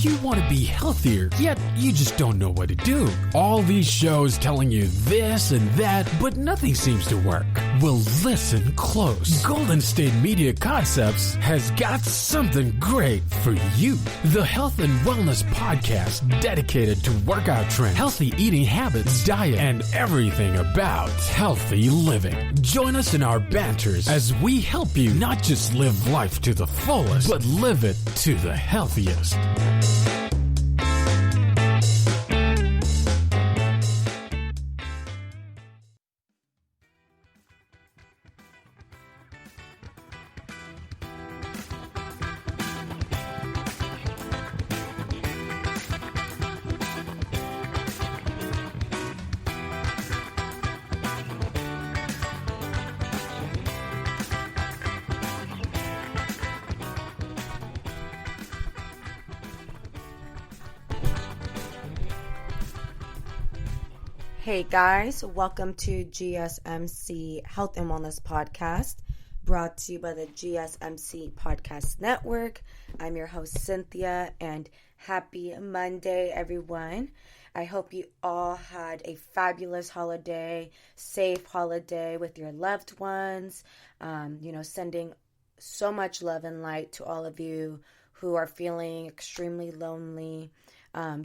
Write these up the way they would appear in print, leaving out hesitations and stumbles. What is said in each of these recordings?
you want to be healthier, yet you just don't know what to do? All these shows telling you this and that, but nothing seems to work. Well, listen close. Golden State Media Concepts has got something great for you. The Health and Wellness Podcast dedicated to workout trends, healthy eating habits, diet, and everything about healthy living. Join us in our banters as we help you not just live life to the fullest, but live it to the healthiest. Hey guys, welcome to GSMC Health and Wellness Podcast, brought to you by the GSMC Podcast Network. I'm your host, Cynthia, and happy Monday, everyone. I hope you all had a fabulous holiday, safe holiday with your loved ones. Sending so much love and light to all of you who are feeling extremely lonely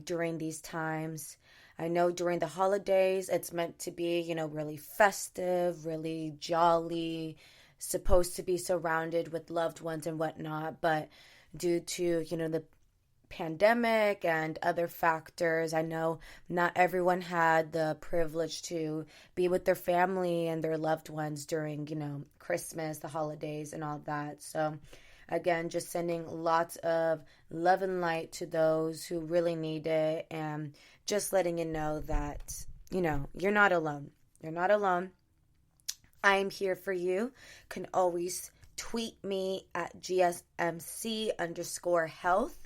during these times. I know during the holidays, it's meant to be, really festive, really jolly, supposed to be surrounded with loved ones and whatnot. But due to, the pandemic and other factors, I know not everyone had the privilege to be with their family and their loved ones during, Christmas, the holidays, and all that. So again, just sending lots of love and light to those who really need it, and just letting you know that, you're not alone. You're not alone. I am here for you. Can always tweet me at GSMC_health.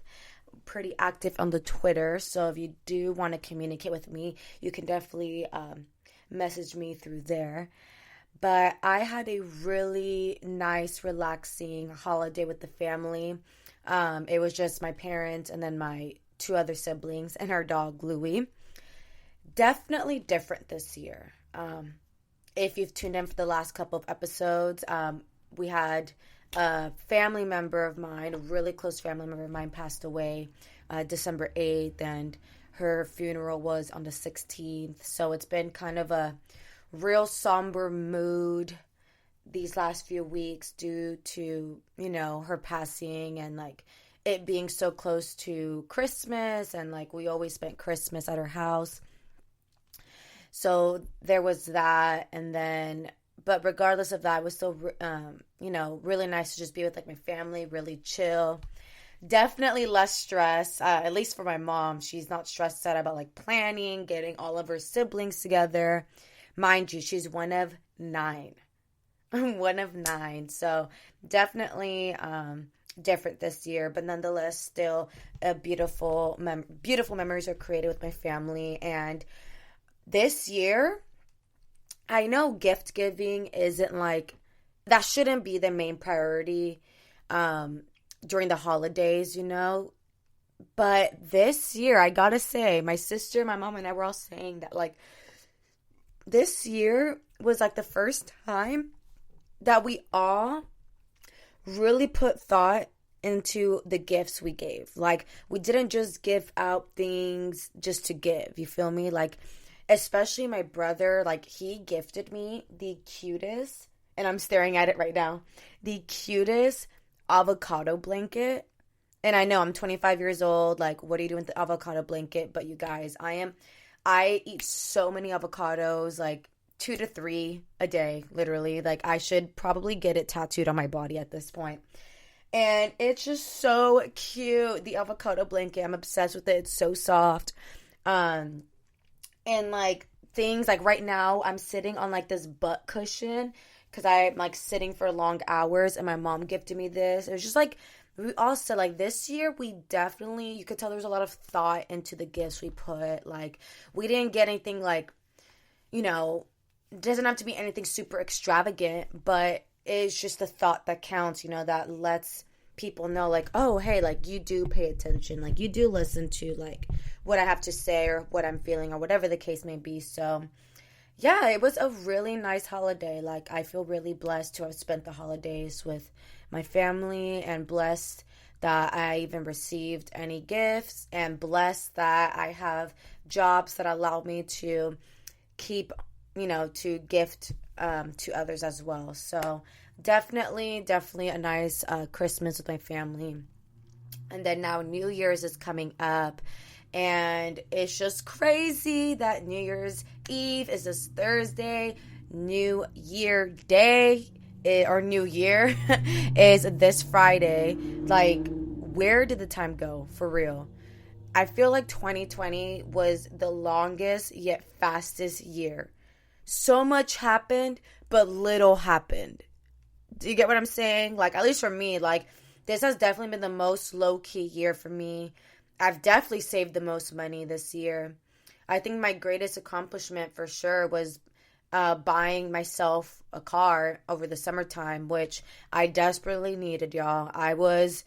Pretty active on the Twitter, so if you do want to communicate with me, you can definitely message me through there. But I had a really nice, relaxing holiday with the family. It was just my parents and then my two other siblings and our dog, Louie. Definitely different this year. If you've tuned in for the last couple of episodes, we had a family member of mine, a really close family member of mine, passed away December 8th, and her funeral was on the 16th. So it's been kind of a real somber mood these last few weeks due to, her passing and it being so close to Christmas, and we always spent Christmas at her house. So there was that, and then, but regardless of that, it was still, really nice to just be with my family, really chill. Definitely less stress, at least for my mom. She's not stressed out about planning, getting all of her siblings together. Mind you, she's one of 9. One of 9. So definitely different this year, but nonetheless, still a beautiful memories are created with my family. And this year, I know gift giving isn't that shouldn't be the main priority during the holidays, But this year, I gotta say, my sister, my mom, and I were all saying that this year was the first time that we all really put thought into the gifts we gave. We didn't just give out things just to give, you feel me? Especially my brother, he gifted me the cutest, and I'm staring at it right now, the cutest avocado blanket. And I know I'm 25 years old, what are you doing with the avocado blanket? But you guys, I eat so many avocados, 2 to 3 a day, literally. I should probably get it tattooed on my body at this point. And it's just so cute, the avocado blanket. I'm obsessed with it. It's so soft. And things right now, I'm sitting on this butt cushion because I'm sitting for long hours, and my mom gifted me this. It was just we all said this year we definitely, you could tell there's a lot of thought into the gifts we put. We didn't get anything it doesn't have to be anything super extravagant, but it's just the thought that counts, that lets people know, like, oh, hey, like, you do pay attention, like, you do listen to, like, what I have to say or what I'm feeling or whatever the case may be. So yeah, it was a really nice holiday. Like, I feel really blessed to have spent the holidays with my family, and blessed that I even received any gifts, and blessed that I have jobs that allow me to keep, to gift to others as well. So definitely a nice Christmas with my family. And then now New Year's is coming up, and it's just crazy that New Year's Eve is this Thursday. New Year Day, or New Year, is this Friday. Like, where did the time go, for real? I feel like 2020 was the longest yet fastest year. So much happened, but little happened. Do you get what I'm saying? Like, at least for me, like, this has definitely been the most low-key year for me. I've definitely saved the most money this year. I think my greatest accomplishment for sure was buying myself a car over the summertime, which I desperately needed, y'all. I was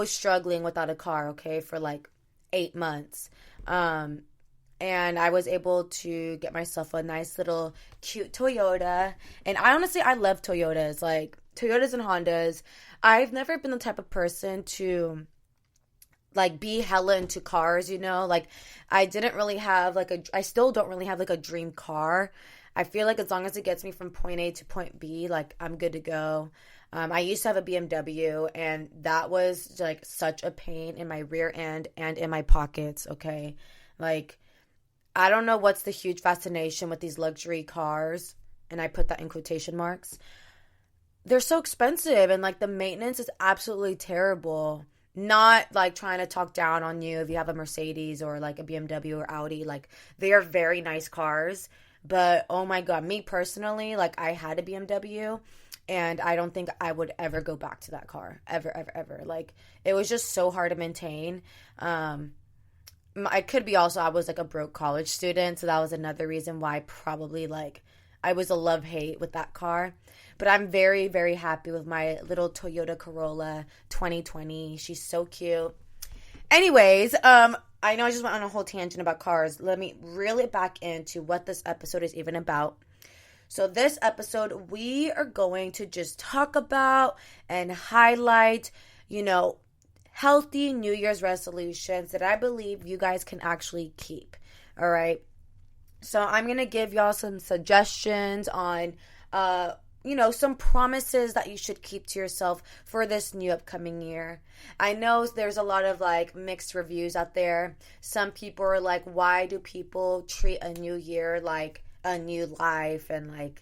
struggling without a car, okay, for like 8 months. And I was able to get myself a nice little cute Toyota. And I love Toyotas, like Toyotas and Hondas. I've never been the type of person to like be hella into cars, like I didn't really have I still don't really have like a dream car. I feel like as long as it gets me from point A to point B, like I'm good to go. I used to have a BMW, and that was like such a pain in my rear end and in my pockets, okay? Like, I don't know what's the huge fascination with these luxury cars, and I put that in quotation marks. They're so expensive, and like the maintenance is absolutely terrible. Not like trying to talk down on you if you have a Mercedes or like a BMW or Audi. Like, they are very nice cars, but oh my God, me personally, like I had a BMW, and I don't think I would ever go back to that car. Ever. Like, it was just so hard to maintain. I could be also, I was like a broke college student, so that was another reason why probably like I was a love-hate with that car. But I'm very, very happy with my little Toyota Corolla 2020. She's so cute. Anyways, I know I just went on a whole tangent about cars. Let me reel it back into what this episode is even about. So this episode, we are going to just talk about and highlight, healthy New Year's resolutions that I believe you guys can actually keep. All right. So I'm going to give y'all some suggestions on, some promises that you should keep to yourself for this new upcoming year. I know there's a lot of like mixed reviews out there. Some people are like, why do people treat a new year like a new life? And like,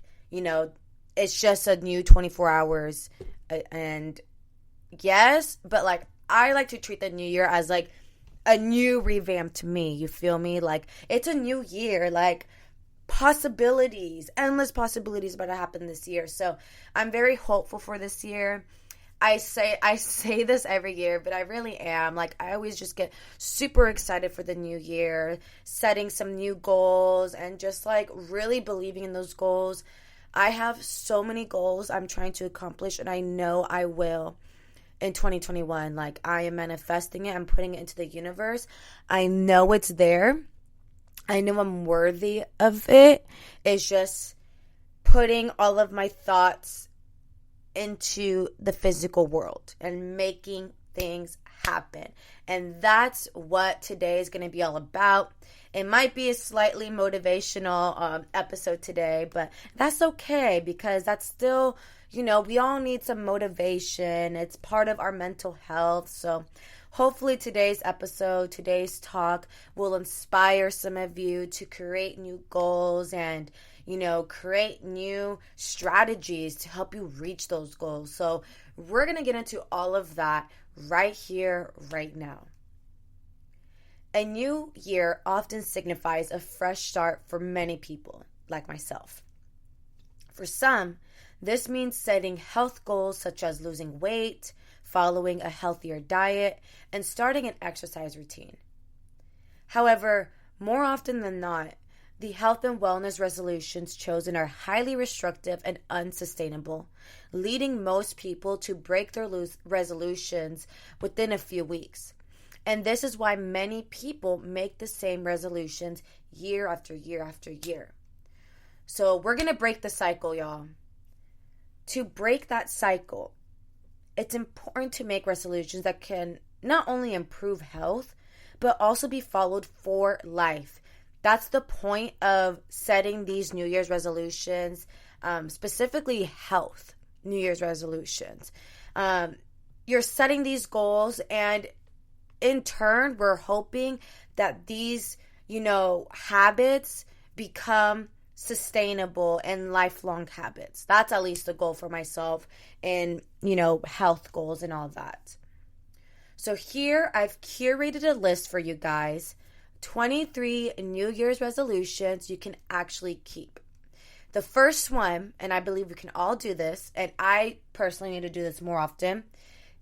it's just a new 24 hours. And yes, but like, I like to treat the new year as like a new revamped me. You feel me? Like, it's a new year. Like, endless possibilities about to happen this year. So I'm very hopeful for this year. I say this every year, but I really am. Like, I always just get super excited for the new year, setting some new goals and just like really believing in those goals. I have so many goals I'm trying to accomplish, and I know I will in 2021. Like, I am manifesting it. I'm putting it into the universe. I know it's there. I know I'm worthy of it. It's just putting all of my thoughts into the physical world and making things happen. And that's what today is going to be all about. It might be a slightly motivational episode today, but that's okay, because that's still, we all need some motivation. It's part of our mental health. So hopefully today's episode, today's talk will inspire some of you to create new goals and, create new strategies to help you reach those goals. So we're going to get into all of that right here, right now. A new year often signifies a fresh start for many people, like myself. For some, this means setting health goals such as losing weight, following a healthier diet, and starting an exercise routine. However, more often than not, The health and wellness resolutions chosen are highly restrictive and unsustainable, leading most people to break their resolutions within a few weeks. And this is why many people make the same resolutions year after year after year. So we're going to break the cycle, y'all. To break that cycle, it's important to make resolutions that can not only improve health, but also be followed for life. That's the point of setting these New Year's resolutions, specifically health New Year's resolutions. You're setting these goals, and in turn, we're hoping that these, habits become sustainable and lifelong habits. That's at least the goal for myself in, health goals and all that. So here I've curated a list for you guys, 23 New Year's resolutions you can actually keep. The first one, and I believe we can all do this, and I personally need to do this more often,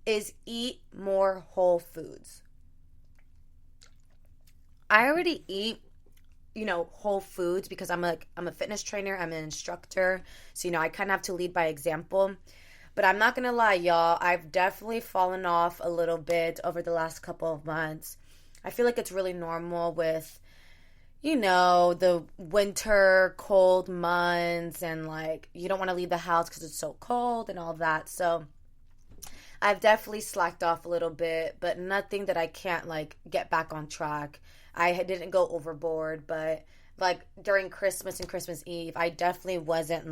is eat more whole foods. I already eat, whole foods because I'm a fitness trainer, I'm an instructor, so, I kind of have to lead by example. But I'm not going to lie, y'all, I've definitely fallen off a little bit over the last couple of months. I feel like it's really normal with, the winter cold months and you don't want to leave the house because it's so cold and all that. So I've definitely slacked off a little bit, but nothing that I can't get back on track. I didn't go overboard, but during Christmas and Christmas Eve, I definitely wasn't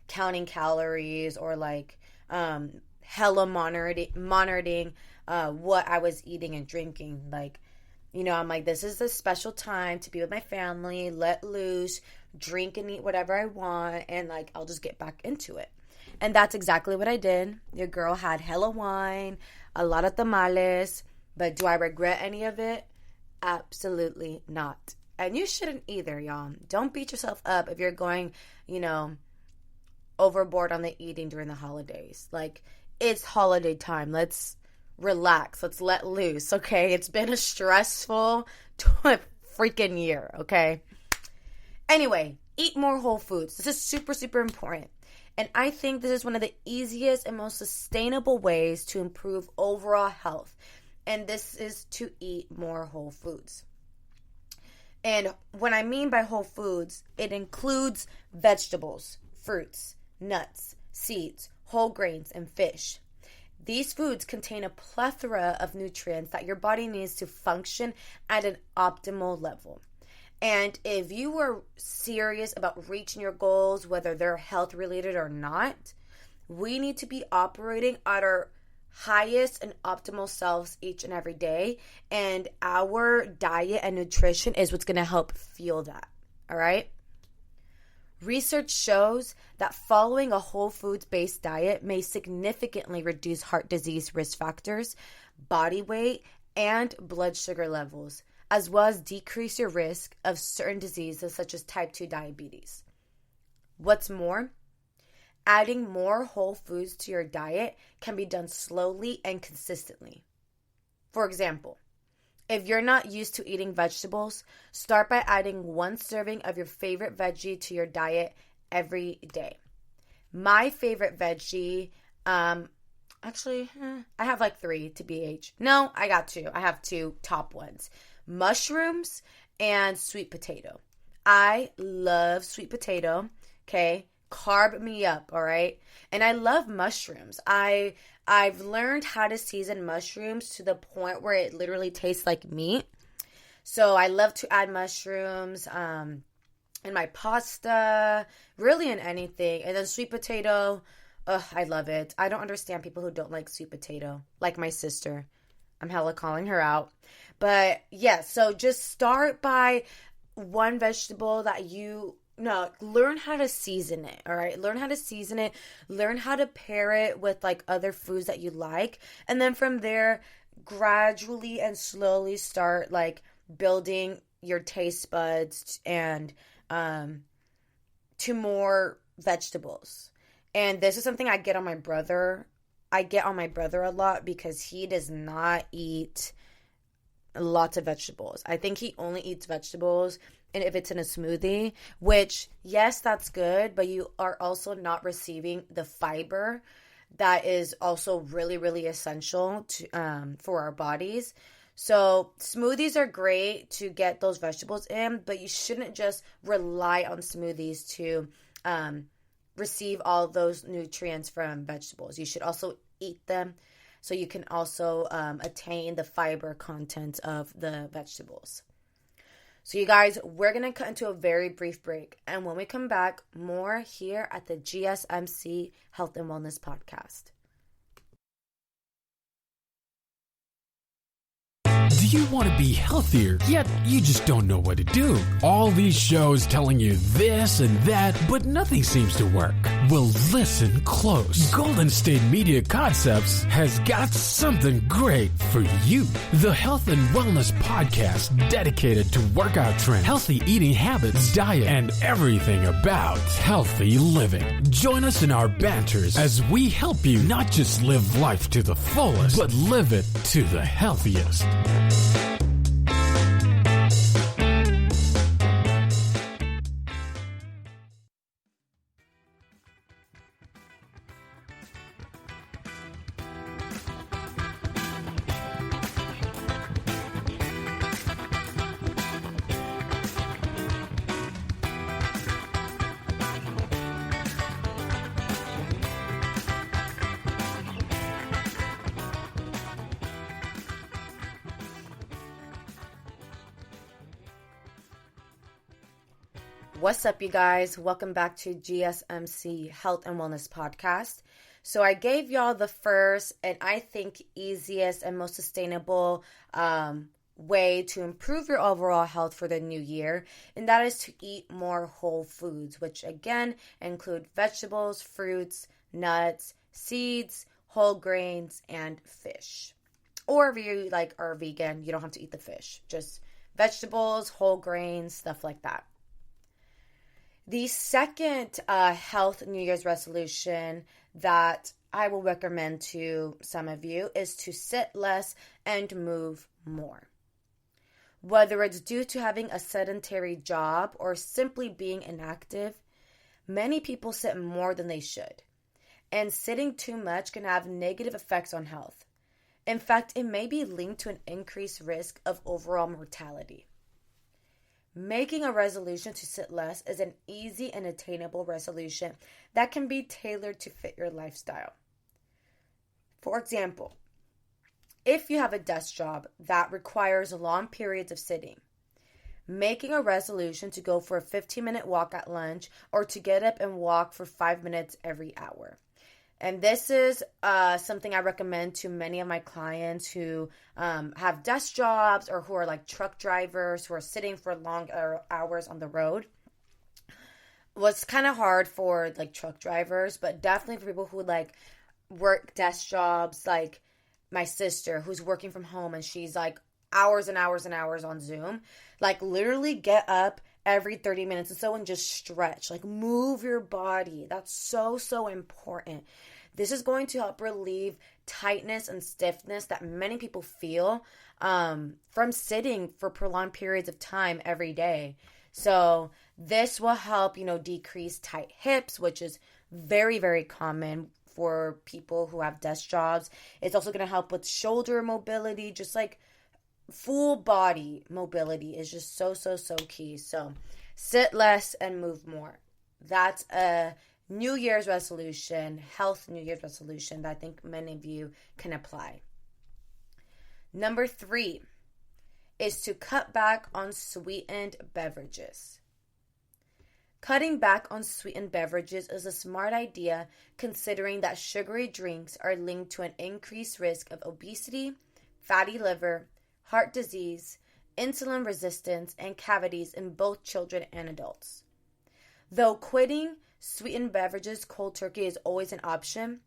counting calories or hella monitoring what I was eating and drinking. I'm this is a special time to be with my family, let loose, drink and eat whatever I want, and I'll just get back into it. And that's exactly what I did. Your girl had hella wine, a lot of tamales, but do I regret any of it? Absolutely not. And you shouldn't either, y'all. Don't beat yourself up if you're going, overboard on the eating during the holidays. It's holiday time. Let's relax. Let's let loose, okay? It's been a stressful freaking year, okay? Anyway, eat more whole foods. This is super, super important. And I think this is one of the easiest and most sustainable ways to improve overall health. And this is to eat more whole foods. And what I mean by whole foods, it includes vegetables, fruits, nuts, seeds, whole grains, and fish. These foods contain a plethora of nutrients that your body needs to function at an optimal level. And if you are serious about reaching your goals, whether they're health related or not, we need to be operating at our highest and optimal selves each and every day. And our diet and nutrition is what's going to help fuel that. All right. Research shows that following a whole foods-based diet may significantly reduce heart disease risk factors, body weight, and blood sugar levels, as well as decrease your risk of certain diseases such as type 2 diabetes. What's more, adding more whole foods to your diet can be done slowly and consistently. For example, if you're not used to eating vegetables, start by adding one serving of your favorite veggie to your diet every day. My favorite veggie, I have 3 to BH. No, I got 2. I have 2 top ones. Mushrooms and sweet potato. I love sweet potato, okay? Carb me up, all right? And I love mushrooms. I've learned how to season mushrooms to the point where it literally tastes like meat. So I love to add mushrooms in my pasta, really in anything. And then sweet potato, I love it. I don't understand people who don't like sweet potato, like my sister. I'm hella calling her out. But yeah, so just start by one vegetable that learn how to season it, all right? Learn how to season it. Learn how to pair it with other foods that you like. And then from there, gradually and slowly start building your taste buds and to more vegetables. And this is something I get on my brother. I get on my brother a lot because he does not eat lots of vegetables. I think he only eats vegetables and if it's in a smoothie, which, yes, that's good, but you are also not receiving the fiber that is also really, really essential to, for our bodies. So smoothies are great to get those vegetables in, but you shouldn't just rely on smoothies to receive all those nutrients from vegetables. You should also eat them so you can also attain the fiber content of the vegetables. So you guys, we're going to cut into a very brief break. And when we come back, more here at the GSMC Health and Wellness Podcast. Do you want to be healthier, yet you just don't know what to do? All these shows telling you this and that, but nothing seems to work. Well, listen close. Golden State Media Concepts has got something great for you. The Health and Wellness Podcast dedicated to workout trends, healthy eating habits, diet, and everything about healthy living. Join us in our banters as we help you not just live life to the fullest, but live it to the healthiest. What's up, you guys? Welcome back to GSMC Health and Wellness Podcast. So I gave y'all the first and I think easiest and most sustainable way to improve your overall health for the new year, and that is to eat more whole foods, which again include vegetables, fruits, nuts, seeds, whole grains, and fish. Or if you are vegan, you don't have to eat the fish. Just vegetables, whole grains, stuff like that. The second health New Year's resolution that I will recommend to some of you is to sit less and move more. Whether it's due to having a sedentary job or simply being inactive, many people sit more than they should. And sitting too much can have negative effects on health. In fact, it may be linked to an increased risk of overall mortality. Making a resolution to sit less is an easy and attainable resolution that can be tailored to fit your lifestyle. For example, if you have a desk job that requires long periods of sitting, making a resolution to go for a 15-minute walk at lunch or to get up and walk for 5 minutes every hour. And this is something I recommend to many of my clients who have desk jobs or who are truck drivers who are sitting for long hours on the road. Well, it's kind of hard for truck drivers, but definitely for people who work desk jobs, like my sister who's working from home and she's hours and hours and hours on Zoom. Literally get up every 30 minutes or so and just stretch, move your body. That's so, so important. This is going to help relieve tightness and stiffness that many people feel from sitting for prolonged periods of time every day. So this will help, decrease tight hips, which is very, very common for people who have desk jobs. It's also going to help with shoulder mobility, just full body mobility is just so, so, so key. So sit less and move more. That's a New Year's resolution, health New Year's resolution that I think many of you can apply. Number 3 is to cut back on sweetened beverages. Cutting back on sweetened beverages is a smart idea considering that sugary drinks are linked to an increased risk of obesity, fatty liver, heart disease, insulin resistance, and cavities in both children and adults. Though quitting sweetened beverages cold turkey is always an option,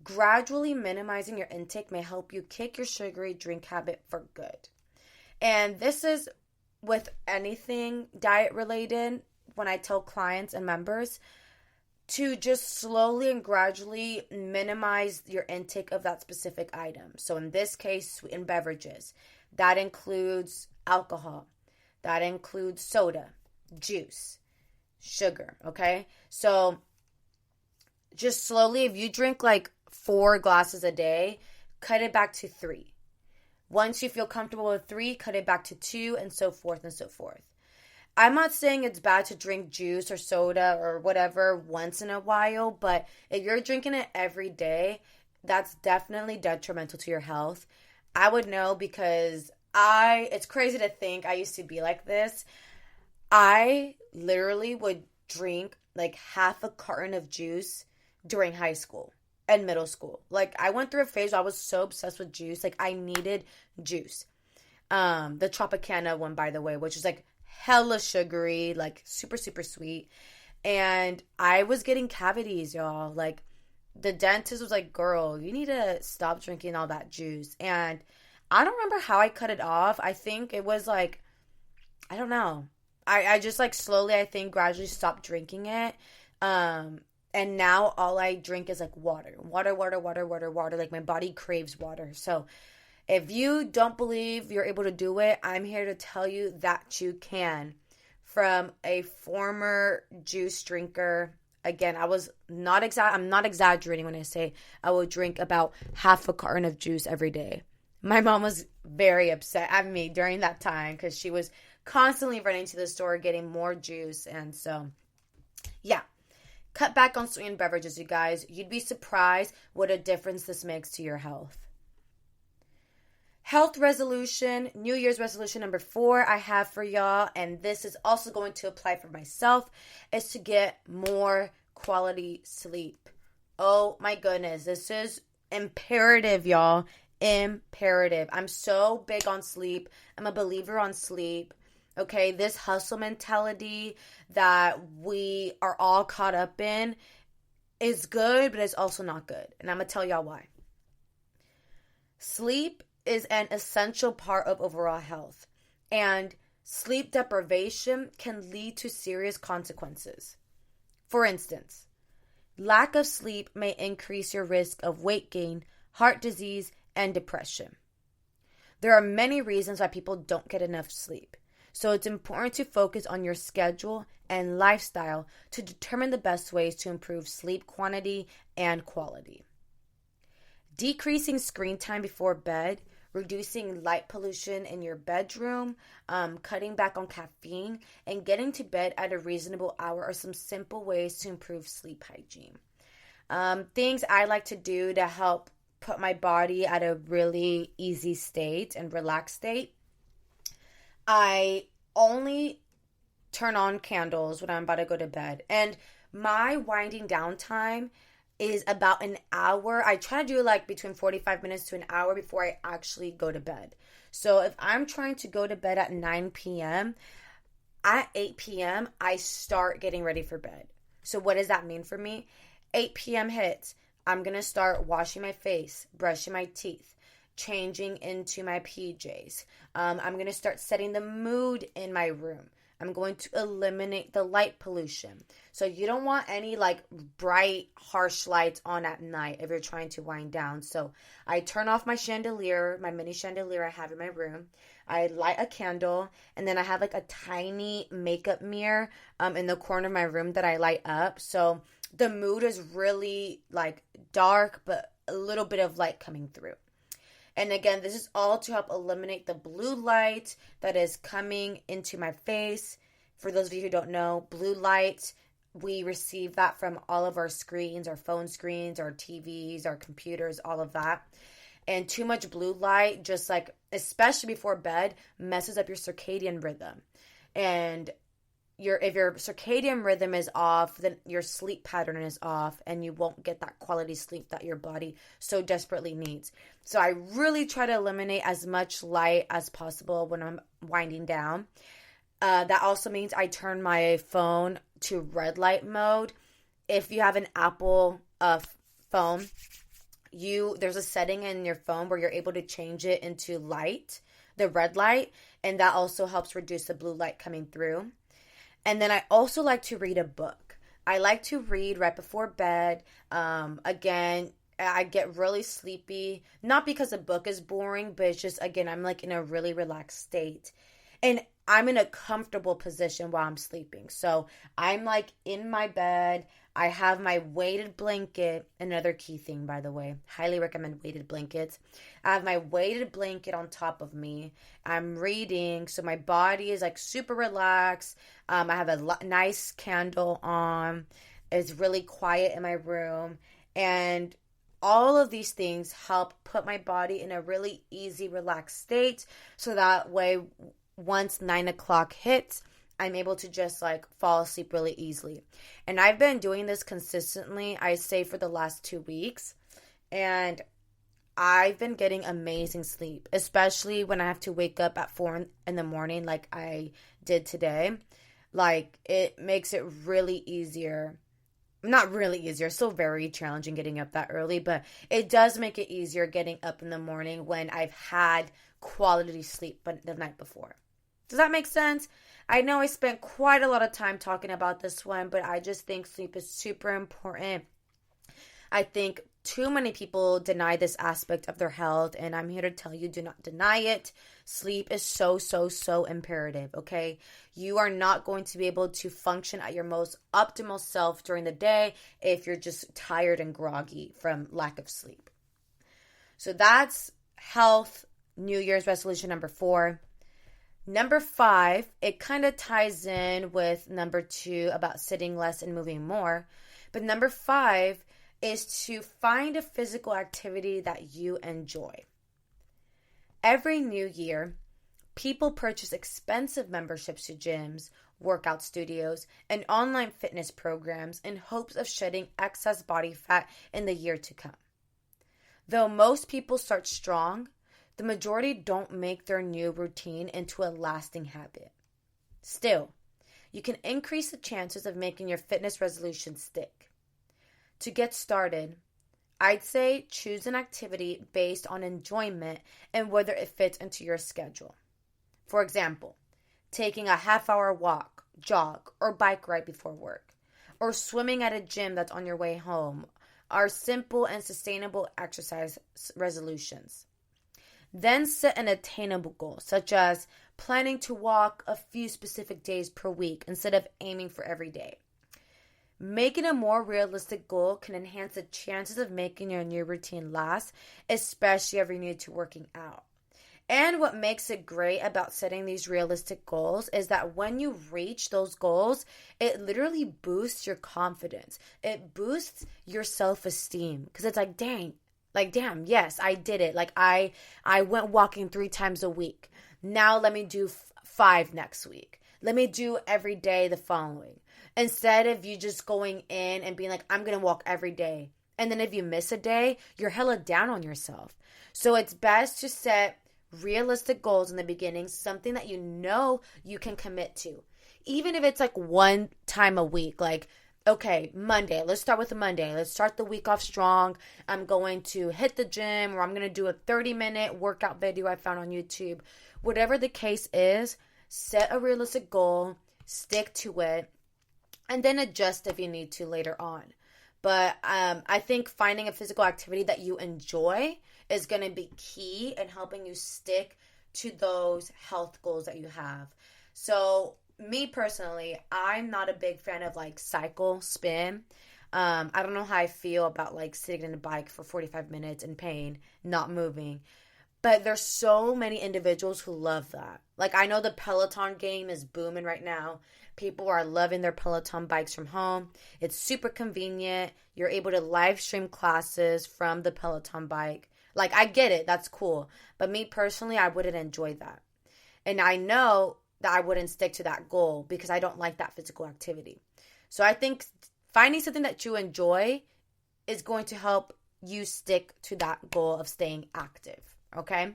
gradually minimizing your intake may help you kick your sugary drink habit for good. And this is with anything diet related when I tell clients and members to just slowly and gradually minimize your intake of that specific item. So in this case, sweetened beverages. That includes alcohol. That includes soda, juice, sugar, okay? So just slowly, if you drink like 4 glasses a day, cut it back to 3. Once you feel comfortable with 3, cut it back to 2, and so forth and so forth. I'm not saying it's bad to drink juice or soda or whatever once in a while, but if you're drinking it every day, that's definitely detrimental to your health. I would know because it's crazy to think I used to be like this. I literally would drink like half a carton of juice during high school and middle school. Like, I went through a phase where I was so obsessed with juice. Like, I needed juice. The Tropicana one, by the way, which is like hella sugary, like super, super sweet. And I was getting cavities, y'all. Like, the dentist was like, girl, you need to stop drinking all that juice. And I don't remember how I cut it off. I think it was like, I don't know. I just like slowly, I think, gradually stopped drinking it. And now all I drink is like water. Like, my body craves water. So if you don't believe you're able to do it, I'm here to tell you that you can. From a former juice drinker, again, I'm not exaggerating when I say I will drink about half a carton of juice every day. My mom was very upset at me during that time because she was constantly running to the store getting more juice. And so, yeah, cut back on sweetened beverages, you guys. You'd be surprised what a difference this makes to your health. Health resolution, New Year's resolution number 4 I have for y'all, and this is also going to apply for myself, is to get more quality sleep. Oh my goodness, this is imperative, y'all. Imperative. I'm so big on sleep. I'm a believer on sleep. Okay, this hustle mentality that we are all caught up in is good, but it's also not good. And I'm going to tell y'all why. Sleep is an essential part of overall health, and sleep deprivation can lead to serious consequences. For instance, lack of sleep may increase your risk of weight gain, heart disease, and depression. There are many reasons why people don't get enough sleep, so it's important to focus on your schedule and lifestyle to determine the best ways to improve sleep quantity and quality. Decreasing screen time before bed, reducing light pollution in your bedroom, cutting back on caffeine, and getting to bed at a reasonable hour are some simple ways to improve sleep hygiene. Things I like to do to help put my body at a really easy state and relaxed state. I only turn on candles when I'm about to go to bed. And my winding down time is about an hour. I try to do like between 45 minutes to an hour before I actually go to bed. So if I'm trying to go to bed at 9 p.m., at 8 p.m., I start getting ready for bed. So what does that mean for me? 8 p.m. hits. I'm going to start washing my face, brushing my teeth, changing into my PJs. I'm going to start setting the mood in my room. I'm going to eliminate the light pollution. So you don't want any like bright, harsh lights on at night if you're trying to wind down. So I turn off my chandelier, my mini chandelier I have in my room. I light a candle, and then I have like a tiny makeup mirror in the corner of my room that I light up. So the mood is really like dark, but a little bit of light coming through. And again, this is all to help eliminate the blue light that is coming into my face. For those of you who don't know, blue light, we receive that from all of our screens, our phone screens, our TVs, our computers, all of that. And too much blue light, just like, especially before bed, messes up your circadian rhythm. And if your circadian rhythm is off, then your sleep pattern is off, and you won't get that quality sleep that your body so desperately needs. So I really try to eliminate as much light as possible when I'm winding down. That also means I turn my phone to red light mode. If you have an Apple phone, there's a setting in your phone where you're able to change it into light, the red light, and that also helps reduce the blue light coming through. And then I also like to read a book. I like to read right before bed. Again, I get really sleepy, not because the book is boring, but it's just, again, I'm like in a really relaxed state. And I'm in a comfortable position while I'm sleeping. So I'm like in my bed. I have my weighted blanket. Another key thing, by the way. Highly recommend weighted blankets. I have my weighted blanket on top of me. I'm reading. So my body is like super relaxed. I have a nice candle on. It's really quiet in my room. And all of these things help put my body in a really easy, relaxed state. So that way, once 9 o'clock hits, I'm able to just like fall asleep really easily. And I've been doing this consistently, I say, for the last 2 weeks. And I've been getting amazing sleep, especially when I have to wake up at 4 in the morning like I did today. Like, it makes it really easier. Not really easier, still very challenging getting up that early, but it does make it easier getting up in the morning when I've had quality sleep but the night before. Does that make sense? I know I spent quite a lot of time talking about this one, but I just think sleep is super important. I think too many people deny this aspect of their health, and I'm here to tell you, do not deny it. Sleep is so, so, so imperative, okay? You are not going to be able to function at your most optimal self during the day if you're just tired and groggy from lack of sleep. So that's health, New Year's resolution number 4. Number 5, it kind of ties in with number 2 about sitting less and moving more. But number 5 is to find a physical activity that you enjoy. Every new year, people purchase expensive memberships to gyms, workout studios, and online fitness programs in hopes of shedding excess body fat in the year to come. Though most people start strong, the majority don't make their new routine into a lasting habit. Still, you can increase the chances of making your fitness resolution stick. To get started, I'd say choose an activity based on enjoyment and whether it fits into your schedule. For example, taking a half-hour walk, jog, or bike ride before work, or swimming at a gym that's on your way home are simple and sustainable exercise resolutions. Then set an attainable goal, such as planning to walk a few specific days per week instead of aiming for every day. Making a more realistic goal can enhance the chances of making your new routine last, especially if you're new to working out. And what makes it great about setting these realistic goals is that when you reach those goals, it literally boosts your confidence. It boosts your self-esteem because it's like, damn, yes, I did it. Like I went walking 3 times a week. Now let me do 5 next week. Let me do every day the following. Instead of you just going in and being like, I'm going to walk every day. And then if you miss a day, you're hella down on yourself. So it's best to set realistic goals in the beginning, something that you know you can commit to. Even if it's like 1 time a week, like, okay, Monday, let's start with a Monday. Let's start the week off strong. I'm going to hit the gym, or I'm going to do a 30-minute workout video I found on YouTube. Whatever the case is, set a realistic goal, stick to it, and then adjust if you need to later on. But I think finding a physical activity that you enjoy is going to be key in helping you stick to those health goals that you have. So me personally, I'm not a big fan of like cycle, spin. I don't know how I feel about like sitting in a bike for 45 minutes in pain, not moving. But there's so many individuals who love that. Like, I know the Peloton game is booming right now. People are loving their Peloton bikes from home. It's super convenient. You're able to live stream classes from the Peloton bike. Like, I get it. That's cool. But me personally, I wouldn't enjoy that. And I know that I wouldn't stick to that goal because I don't like that physical activity. So I think finding something that you enjoy is going to help you stick to that goal of staying active. Okay?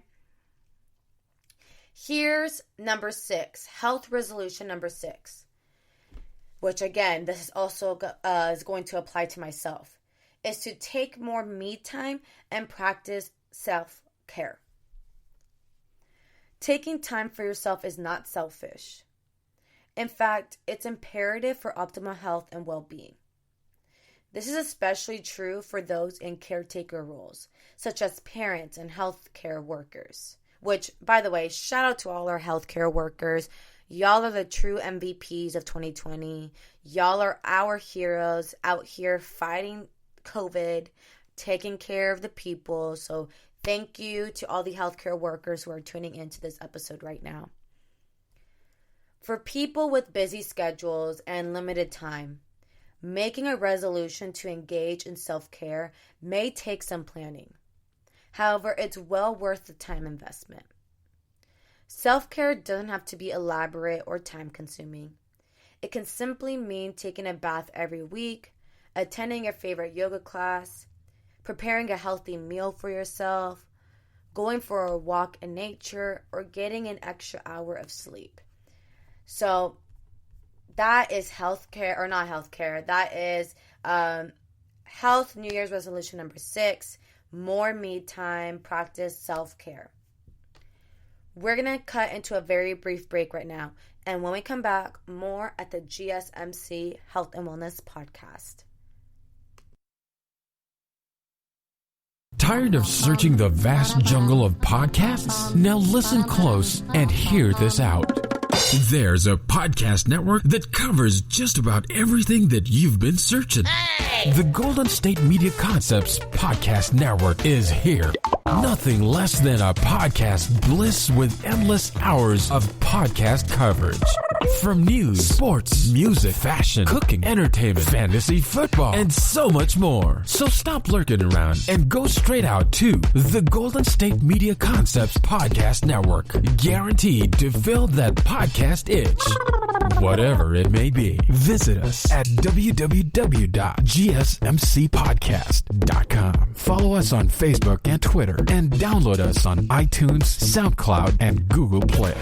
Here's number 6, health resolution number 6, which again, this is also is going to apply to myself, is to take more me time and practice self-care. Taking time for yourself is not selfish. In fact, it's imperative for optimal health and well-being. This is especially true for those in caretaker roles, such as parents and healthcare workers. Which, by the way, shout out to all our healthcare workers. Y'all are the true MVPs of 2020. Y'all are our heroes out here fighting COVID, taking care of the people. So thank you to all the healthcare workers who are tuning into this episode right now. For people with busy schedules and limited time, making a resolution to engage in self-care may take some planning. However, it's well worth the time investment. Self-care doesn't have to be elaborate or time-consuming. It can simply mean taking a bath every week, attending your favorite yoga class, preparing a healthy meal for yourself, going for a walk in nature, or getting an extra hour of sleep. So that is healthcare, or not healthcare. That is health New Year's resolution number 6. More me time, practice self-care. We're going to cut into a very brief break right now. And when we come back, more at the GSMC Health and Wellness Podcast. Tired of searching the vast jungle of podcasts? Now listen close and hear this out. There's a podcast network that covers just about everything that you've been searching. Hey! The Golden State Media Concepts Podcast Network is here. Nothing less than a podcast bliss with endless hours of podcast coverage. From news, sports, music, fashion, cooking, entertainment, fantasy, football, and so much more. So stop lurking around and go straight out to the Golden State Media Concepts Podcast Network. Guaranteed to fill that podcast itch. Whatever it may be. Visit us at www.gsmcpodcast.com. Follow us on Facebook and Twitter, and download us on iTunes, SoundCloud, and Google Play.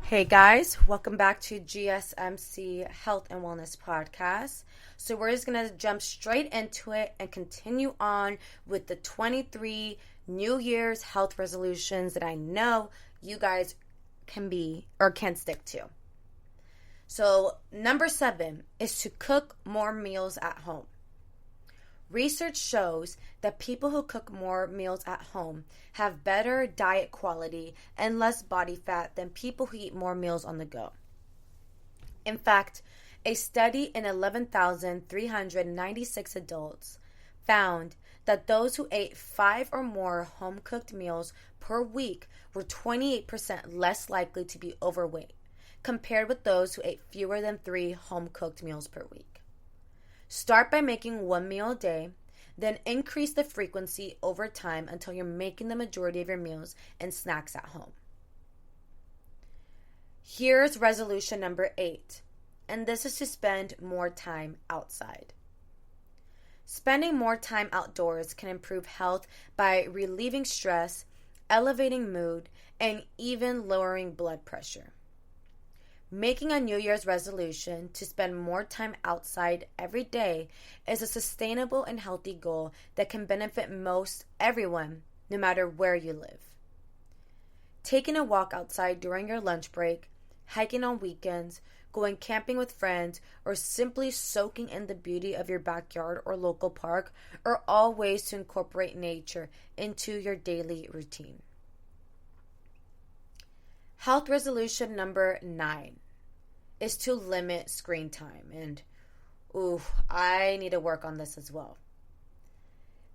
Hey guys, welcome back to GSMC Health and Wellness Podcast. So we're just going to jump straight into it and continue on with the 23 New Year's health resolutions that I know you guys can stick to. So number 7 is to cook more meals at home. Research shows that people who cook more meals at home have better diet quality and less body fat than people who eat more meals on the go. In fact, a study in 11,396 adults found that those who ate 5 or more home-cooked meals per week were 28% less likely to be overweight, compared with those who ate fewer than 3 home-cooked meals per week. Start by making 1 meal a day, then increase the frequency over time until you're making the majority of your meals and snacks at home. Here's resolution number 8, and this is to spend more time outside. Spending more time outdoors can improve health by relieving stress, elevating mood, and even lowering blood pressure. Making a New Year's resolution to spend more time outside every day is a sustainable and healthy goal that can benefit most everyone, no matter where you live. Taking a walk outside during your lunch break, hiking on weekends, going camping with friends, or simply soaking in the beauty of your backyard or local park are all ways to incorporate nature into your daily routine. Health resolution number 9 is to limit screen time. And, I need to work on this as well.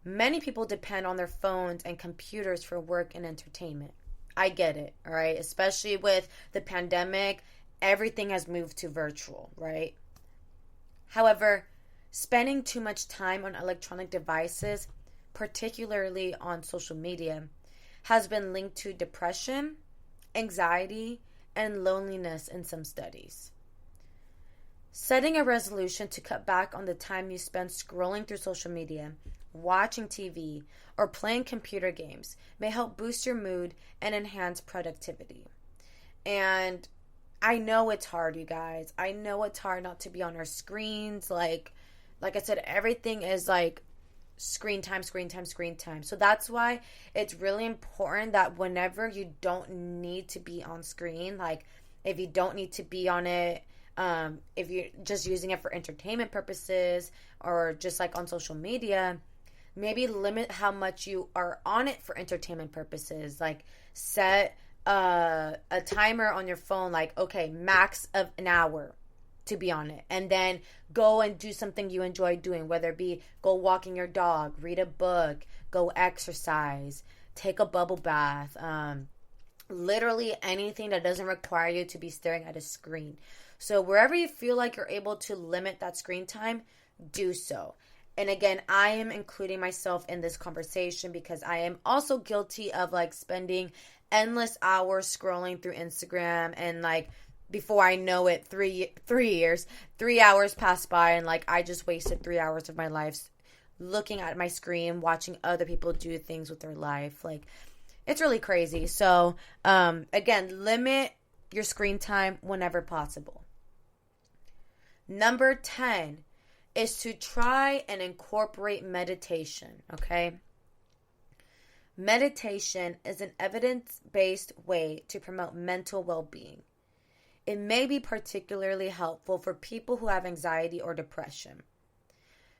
Many people depend on their phones and computers for work and entertainment. I get it, all right? Especially with the pandemic, everything has moved to virtual, right? However, spending too much time on electronic devices, particularly on social media, has been linked to depression, anxiety, and loneliness in some studies. Setting a resolution to cut back on the time you spend scrolling through social media, watching TV, or playing computer games may help boost your mood and enhance productivity. And I know it's hard, you guys. I know it's hard not to be on our screens. Like I said, everything is like screen time. So that's why it's really important that whenever you don't need to be on screen, like if you don't need to be on it, if you're just using it for entertainment purposes or just like on social media, maybe limit how much you are on it for entertainment purposes. Like set a timer on your phone, like, okay, max of an hour to be on it, and then go and do something you enjoy doing, whether it be go walking your dog, read a book, go exercise, take a bubble bath, literally anything that doesn't require you to be staring at a screen. So wherever you feel like you're able to limit that screen time, do so. And again, I am including myself in this conversation because I am also guilty of like spending endless hours scrolling through Instagram, and like before I know it, 3 hours passed by, and like I just wasted 3 hours of my life looking at my screen, watching other people do things with their life. Like, it's really crazy. So again, limit your screen time whenever possible. Number 10 is to try and incorporate meditation, okay? Meditation is an evidence-based way to promote mental well-being. It may be particularly helpful for people who have anxiety or depression.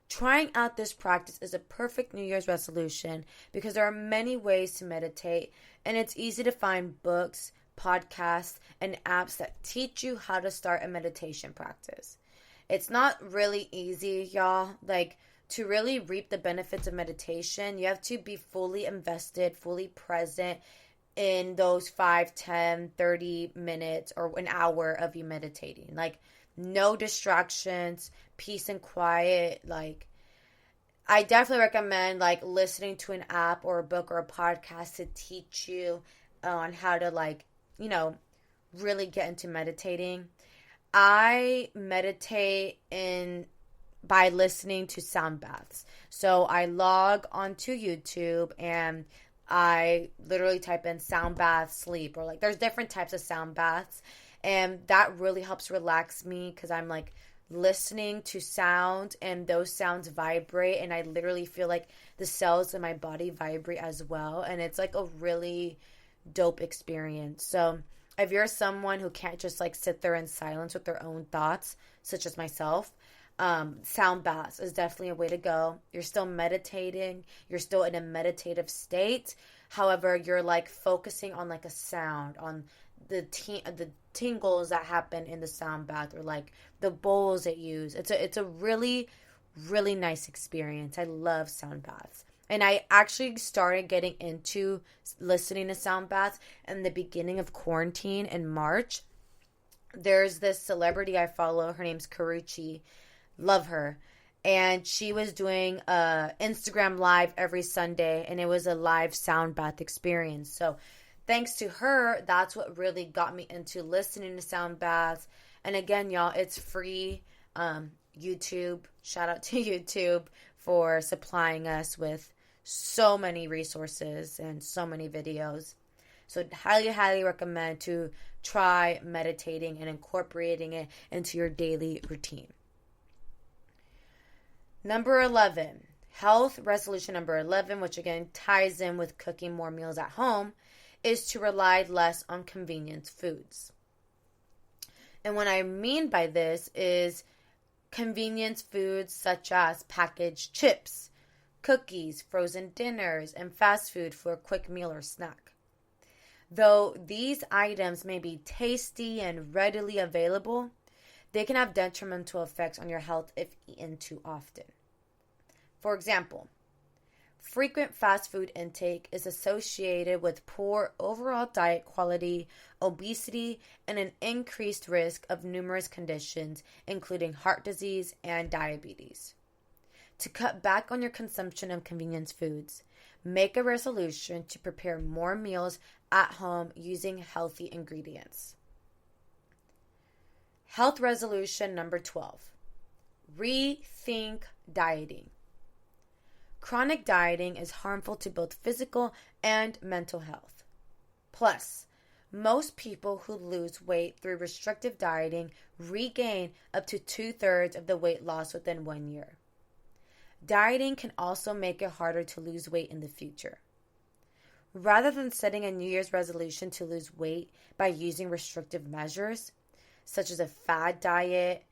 Trying out this practice is a perfect New Year's resolution because there are many ways to meditate, and it's easy to find books, podcasts, and apps that teach you how to start a meditation practice. It's not really easy, y'all. Like, to really reap the benefits of meditation, you have to be fully invested, fully present in those 5, 10, 30 minutes or an hour of you meditating. Like, no distractions, peace and quiet. Like, I definitely recommend like listening to an app or a book or a podcast to teach you on how to like, really get into meditating. I meditate by listening to sound baths. So I log onto YouTube and I literally type in sound bath sleep, or like there's different types of sound baths, and that really helps relax me because I'm like listening to sound and those sounds vibrate, and I literally feel like the cells in my body vibrate as well, and it's like a really dope experience. So if you're someone who can't just like sit there in silence with their own thoughts, such as myself, sound baths is definitely a way to go. You're still meditating. You're still in a meditative state. However, you're like focusing on like a sound, on the tingles that happen in the sound bath, or like the bowls it use. It's a really, really nice experience. I love sound baths. And I actually started getting into listening to sound baths in the beginning of quarantine in March. There's this celebrity I follow. Her name's Karuchi. Love her. And she was doing Instagram Live every Sunday, and it was a live sound bath experience. So thanks to her, that's what really got me into listening to sound baths. And again, y'all, it's free. YouTube, shout out to YouTube for supplying us with so many resources and so many videos. So highly, highly recommend to try meditating and incorporating it into your daily routine. Number 11, health resolution number 11, which again ties in with cooking more meals at home, is to rely less on convenience foods. And what I mean by this is convenience foods such as packaged chips, cookies, frozen dinners, and fast food for a quick meal or snack. Though these items may be tasty and readily available, they can have detrimental effects on your health if eaten too often. For example, frequent fast food intake is associated with poor overall diet quality, obesity, and an increased risk of numerous conditions, including heart disease and diabetes. To cut back on your consumption of convenience foods, make a resolution to prepare more meals at home using healthy ingredients. Health resolution number 12. Rethink dieting. Chronic dieting is harmful to both physical and mental health. Plus, most people who lose weight through restrictive dieting regain up to 2/3 of the weight loss within 1 year. Dieting can also make it harder to lose weight in the future. Rather than setting a New Year's resolution to lose weight by using restrictive measures, such as a fad diet,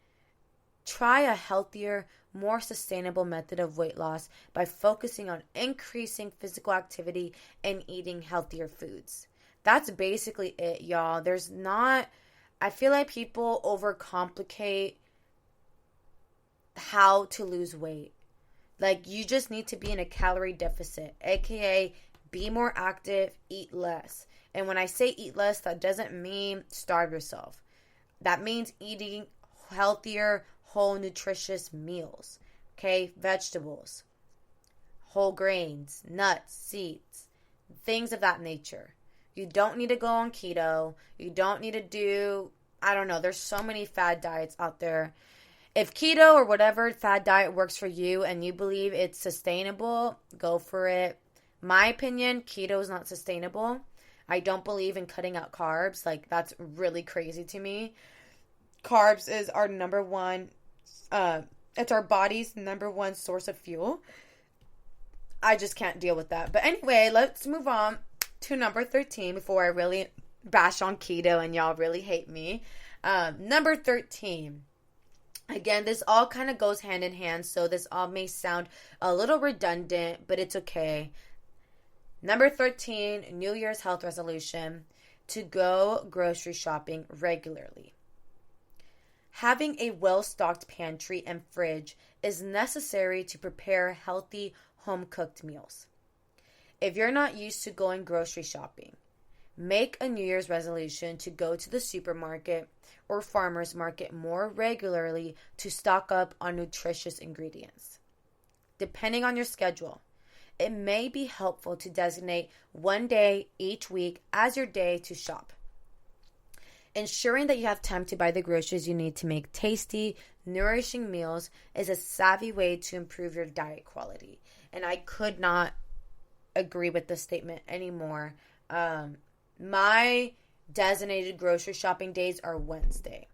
try a healthier, more sustainable method of weight loss by focusing on increasing physical activity and eating healthier foods. That's basically it, y'all. I feel like people overcomplicate how to lose weight. Like, you just need to be in a calorie deficit, aka be more active, eat less. And when I say eat less, that doesn't mean starve yourself. That means eating healthier, whole, nutritious meals. Okay? Vegetables, whole grains, nuts, seeds, things of that nature. You don't need to go on keto. You don't need to do, there's so many fad diets out there. If keto or whatever fad diet works for you and you believe it's sustainable, go for it. My opinion, keto is not sustainable. I don't believe in cutting out carbs. Like, that's really crazy to me. Carbs is our number one, it's our body's number one source of fuel. I just can't deal with that. But anyway, let's move on to number 13 before I really bash on keto and y'all really hate me. Number 13. Again, this all kind of goes hand in hand, so this all may sound a little redundant, but it's okay. Number 13, New Year's health resolution, to go grocery shopping regularly. Having a well-stocked pantry and fridge is necessary to prepare healthy home-cooked meals. If you're not used to going grocery shopping, make a New Year's resolution to go to the supermarket or farmer's market more regularly to stock up on nutritious ingredients. Depending on your schedule, it may be helpful to designate one day each week as your day to shop. Ensuring that you have time to buy the groceries you need to make tasty, nourishing meals is a savvy way to improve your diet quality. And I could not agree with this statement anymore. My designated grocery shopping days are Wednesday.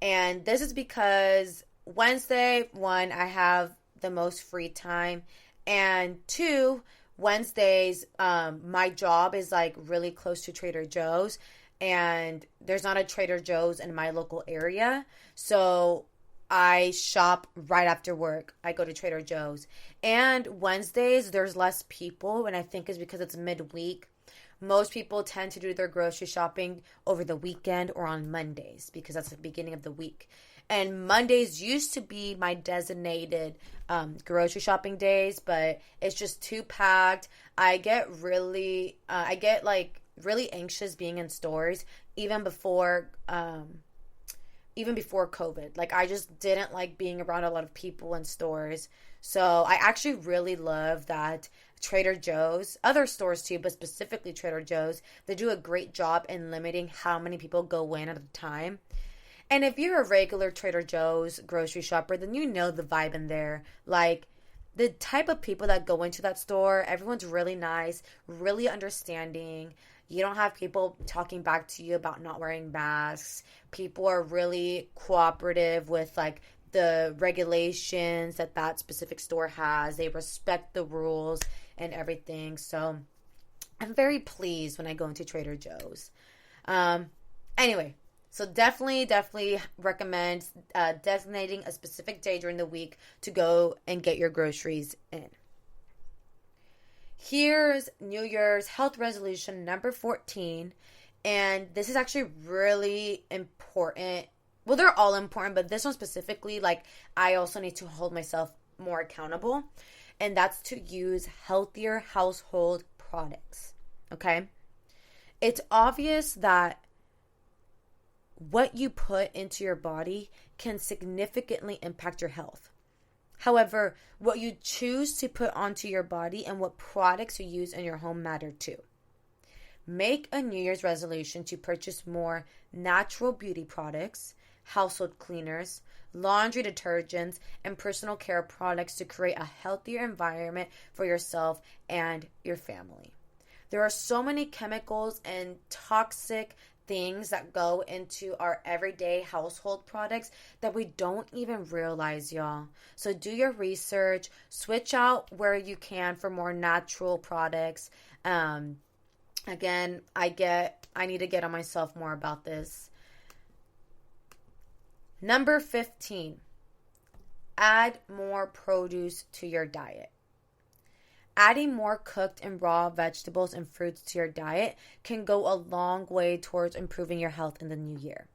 And this is because Wednesday, one, I have the most free time. And two, Wednesdays, my job is like really close to Trader Joe's. And there's not a Trader Joe's in my local area. So I shop right after work. I go to Trader Joe's. And Wednesdays, there's less people. And I think it's because it's midweek. Most people tend to do their grocery shopping over the weekend or on Mondays because that's the beginning of the week. And Mondays used to be my designated grocery shopping days, but it's just too packed. I get really anxious being in stores even before COVID. Like, I just didn't like being around a lot of people in stores. So I actually really love that Trader Joe's, other stores too, but specifically Trader Joe's, they do a great job in limiting how many people go in at a time. And if you're a regular Trader Joe's grocery shopper, then you know the vibe in there. Like, the type of people that go into that store, everyone's really nice, really understanding. You don't have people talking back to you about not wearing masks. People are really cooperative with, like, the regulations that specific store has. They respect the rules and everything. So I'm very pleased when I go into Trader Joe's. Anyway, so definitely recommend designating a specific day during the week to go and get your groceries in. Here's New Year's health resolution number 14. And this is actually really important. Well, they're all important, but this one specifically, like, I also need to hold myself more accountable. And that's to use healthier household products. Okay? It's obvious that what you put into your body can significantly impact your health. However, what you choose to put onto your body and what products you use in your home matter too. Make a New Year's resolution to purchase more natural beauty products, household cleaners, laundry detergents, and personal care products to create a healthier environment for yourself and your family. There are so many chemicals and toxic things that go into our everyday household products that we don't even realize, y'all. So do your research, switch out where you can for more natural products. Again, I need to get on myself more about this. Number 15, add more produce to your diet. Adding more cooked and raw vegetables and fruits to your diet can go a long way towards improving your health in the new year.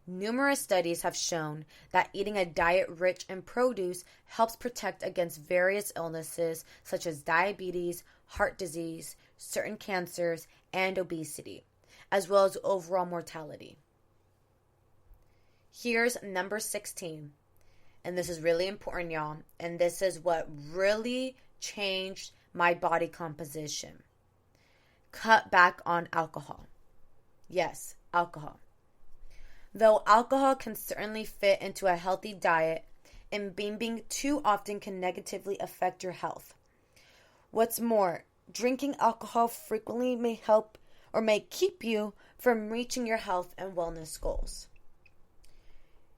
Numerous studies have shown that eating a diet rich in produce helps protect against various illnesses such as diabetes, heart disease, certain cancers, and obesity, as well as overall mortality. Here's number 16, and this is really important, y'all, and this is what really changed my body composition. Cut back on alcohol. Yes, alcohol. Though alcohol can certainly fit into a healthy diet, imbibing too often can negatively affect your health. What's more, drinking alcohol frequently may help or may keep you from reaching your health and wellness goals.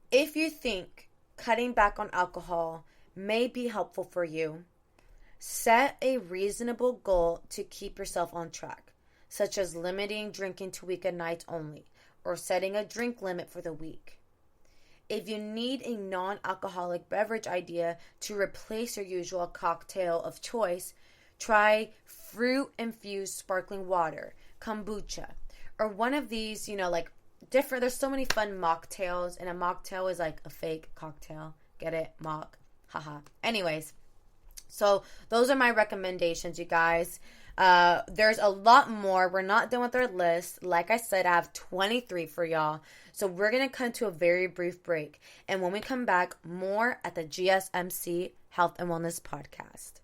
If you think cutting back on alcohol may be helpful for you, set a reasonable goal to keep yourself on track, such as limiting drinking to weekend nights only, or setting a drink limit for the week. If you need a non-alcoholic beverage idea to replace your usual cocktail of choice, try fruit-infused sparkling water, kombucha, or one of these, different. There's so many fun mocktails, and a mocktail is like a fake cocktail. Get it? Mock. Haha. Anyways, so those are my recommendations, you guys. There's a lot more. We're not done with our list. Like I said, I have 23 for y'all. So we're going to come to a very brief break. And when we come back, more at the GSMC Health and Wellness Podcast.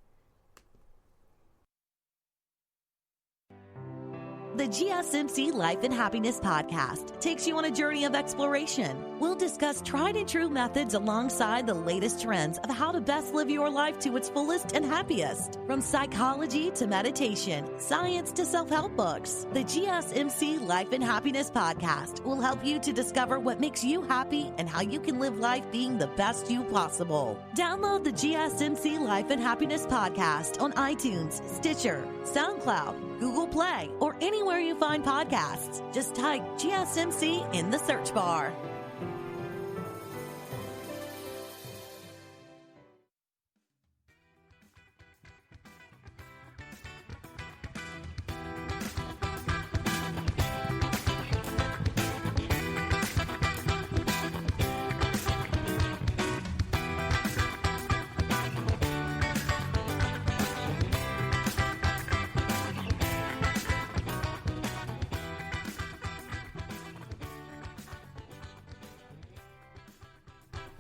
The GSMC Life and Happiness Podcast takes you on a journey of exploration. We'll discuss tried and true methods alongside the latest trends of how to best live your life to its fullest and happiest. From psychology to meditation, science to self-help books, the GSMC Life and Happiness Podcast will help you to discover what makes you happy and how you can live life being the best you possible. Download the GSMC Life and Happiness Podcast on iTunes, Stitcher, SoundCloud, Google Play, or anywhere you find podcasts. Just type GSMC in the search bar.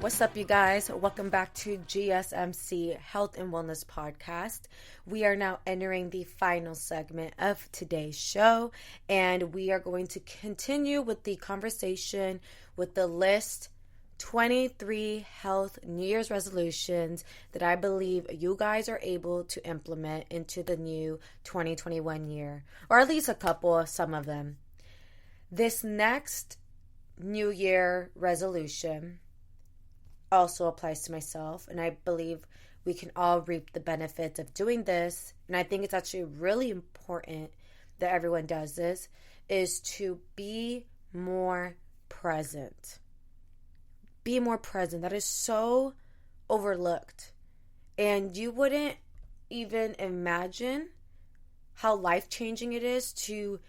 What's up, you guys? Welcome back to GSMC Health and Wellness Podcast. We are now entering the final segment of today's show, and we are going to continue with the conversation with the list 23 health New Year's resolutions that I believe you guys are able to implement into the new 2021 year, or at least a couple of some of them. This next New Year resolution also applies to myself, and I believe we can all reap the benefits of doing this, and I think it's actually really important that everyone does this, is to be more present. Be more present. That is so overlooked, and you wouldn't even imagine how life-changing it is to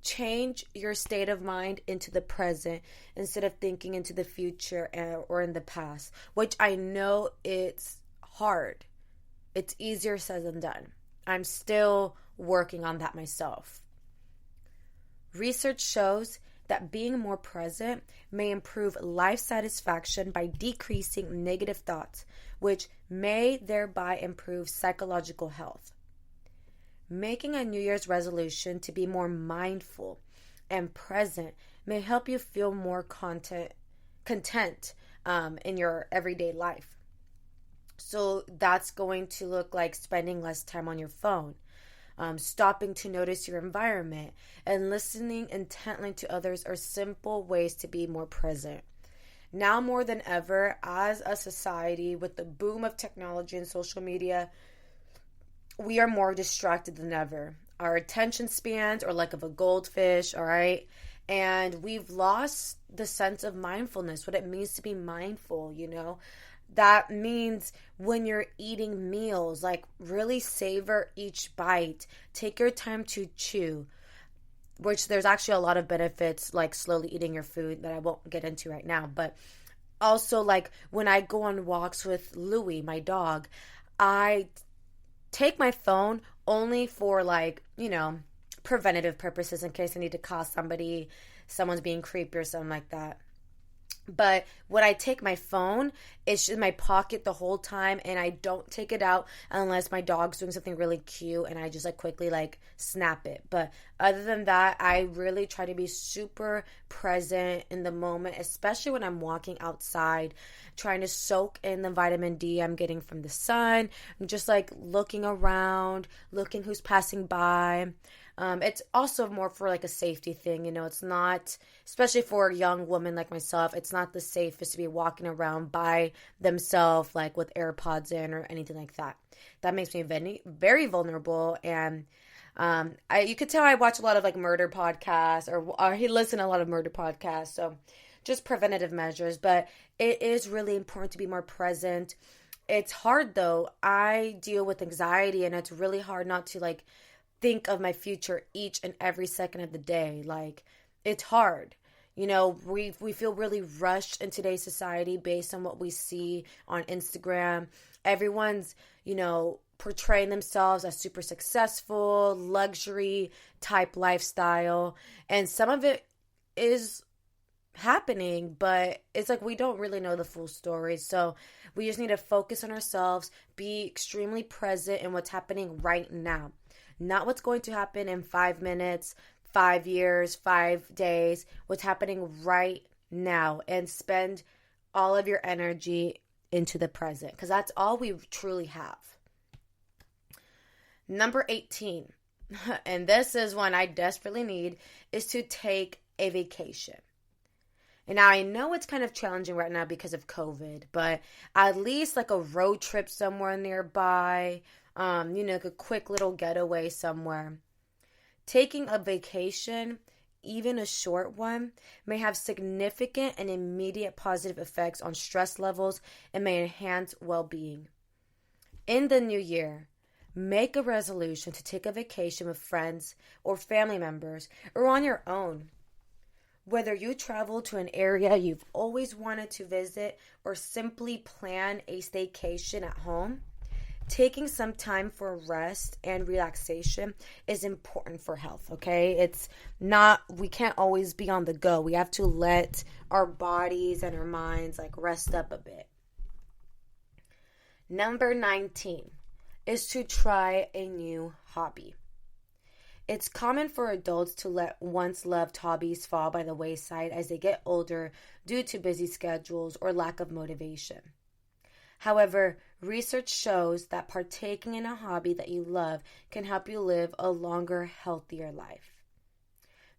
change your state of mind into the present instead of thinking into the future or in the past, which I know it's hard. It's easier said than done. I'm still working on that myself. Research shows that being more present may improve life satisfaction by decreasing negative thoughts, which may thereby improve psychological health. Making a New Year's resolution to be more mindful and present may help you feel more content in your everyday life. So that's going to look like spending less time on your phone, stopping to notice your environment, and listening intently to others are simple ways to be more present. Now more than ever, as a society, with the boom of technology and social media, we are more distracted than ever. Our attention spans are like of a goldfish, all right? And we've lost the sense of mindfulness, what it means to be mindful, you know? That means when you're eating meals, like really savor each bite. Take your time to chew, which there's actually a lot of benefits, like slowly eating your food that I won't get into right now. But also, like when I go on walks with Louie, my dog, I take my phone only for like, you know, preventative purposes in case I need to call somebody, someone's being creepy or something like that. But when I take my phone, it's in my pocket the whole time, and I don't take it out unless my dog's doing something really cute and I just like quickly like snap it. But other than that, I really try to be super present in the moment, especially when I'm walking outside, trying to soak in the vitamin D I'm getting from the sun. I'm just like looking around, looking who's passing by. It's also more for like a safety thing, you know, it's not, especially for a young woman like myself, it's not the safest to be walking around by themselves, like with AirPods in or anything like that. That makes me very, very vulnerable. And you could tell I watch a lot of like murder podcasts or he listen to a lot of murder podcasts. So just preventative measures, but it is really important to be more present. It's hard though. I deal with anxiety and it's really hard not to like think of my future each and every second of the day. Like, it's hard. You know, we feel really rushed in today's society based on what we see on Instagram. Everyone's, you know, portraying themselves as super successful, luxury type lifestyle. And some of it is happening, but it's like we don't really know the full story. So we just need to focus on ourselves, be extremely present in what's happening right now. Not what's going to happen in 5 minutes, 5 years, 5 days, what's happening right now, and spend all of your energy into the present because that's all we truly have. Number 18, and this is one I desperately need, is to take a vacation. And now I know it's kind of challenging right now because of COVID, but at least like a road trip somewhere nearby, you know, like a quick little getaway somewhere. Taking a vacation, even a short one, may have significant and immediate positive effects on stress levels and may enhance well-being. In the new year, make a resolution to take a vacation with friends or family members or on your own. Whether you travel to an area you've always wanted to visit or simply plan a staycation at home, taking some time for rest and relaxation is important for health, okay? It's not, we can't always be on the go. We have to let our bodies and our minds like rest up a bit. Number 19 is to try a new hobby. It's common for adults to let once loved hobbies fall by the wayside as they get older due to busy schedules or lack of motivation. However, research shows that partaking in a hobby that you love can help you live a longer, healthier life.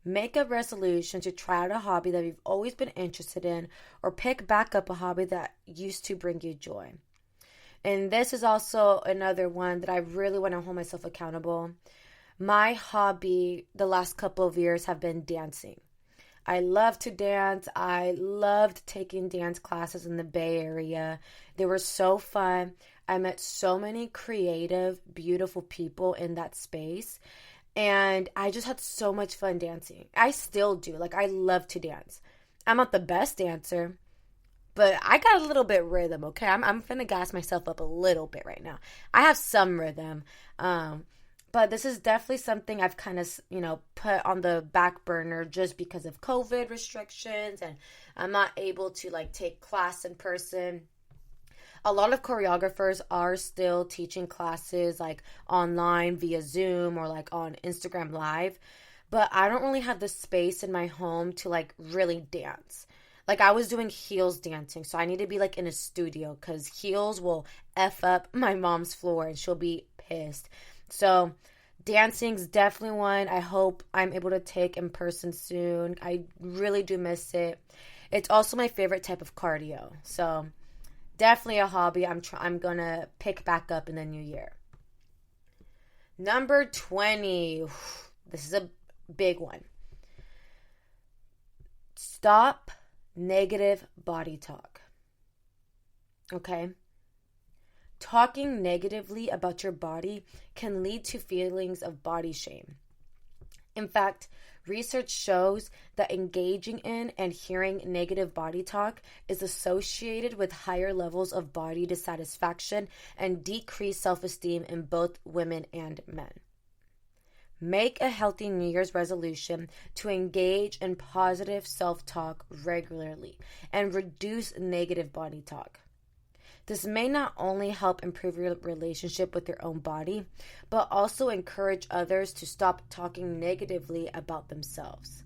Make a resolution to try out a hobby that you've always been interested in or pick back up a hobby that used to bring you joy. And this is also another one that I really want to hold myself accountable. My hobby the last couple of years have been dancing. I love to dance. I loved taking dance classes in the Bay Area. They were so fun. I met so many creative, beautiful people in that space. And I just had so much fun dancing. I still do. Like, I love to dance. I'm not the best dancer, but I got a little bit rhythm, okay? I'm finna gas myself up a little bit right now. I have some rhythm. But this is definitely something I've kind of, you know, put on the back burner just because of COVID restrictions and I'm not able to like take class in person. A lot of choreographers are still teaching classes like online via Zoom or like on Instagram Live. but I don't really have the space in my home to like really dance. Like I was doing heels dancing, so I need to be like in a studio because heels will F up my mom's floor and she'll be pissed. So dancing's definitely one I hope I'm able to take in person soon. I really do miss it. It's also my favorite type of cardio. So definitely a hobby I'm going to pick back up in the new year. Number 20. This is a big one. Stop negative body talk. Okay? Talking negatively about your body can lead to feelings of body shame. In fact, research shows that engaging in and hearing negative body talk is associated with higher levels of body dissatisfaction and decreased self-esteem in both women and men. Make a healthy New Year's resolution to engage in positive self-talk regularly and reduce negative body talk. This may not only help improve your relationship with your own body, but also encourage others to stop talking negatively about themselves.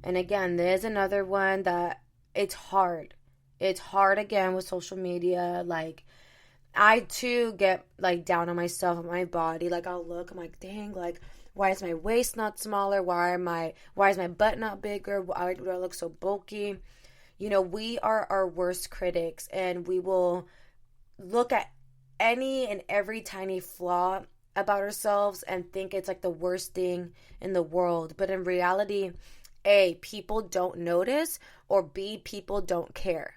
And again, there's another one that it's hard. It's hard again with social media. Like, I too get like down on myself and my body. Like, I'll look, I'm like, dang, like, why is my waist not smaller? Why is my butt not bigger? Why do I look so bulky? You know, we are our worst critics, and we will look at any and every tiny flaw about ourselves and think it's like the worst thing in the world. But in reality, A, people don't notice, or B, people don't care.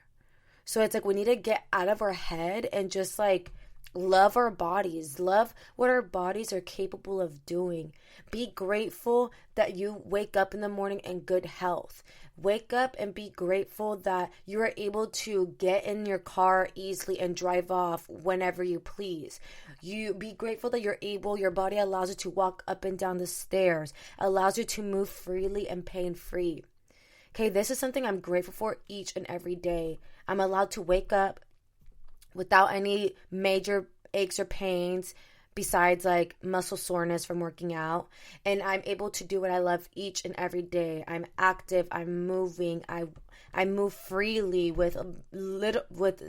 So it's like we need to get out of our head and just like love our bodies, love what our bodies are capable of doing. Be grateful that you wake up in the morning in good health. Wake up and be grateful that you are able to get in your car easily and drive off whenever you please. You be grateful that your body allows you to walk up and down the stairs, allows you to move freely and pain-free. Okay, this is something I'm grateful for each and every day. I'm allowed to wake up without any major aches or pains besides like muscle soreness from working out, and I'm able to do what I love each and every day. I'm active, I'm moving, I move freely with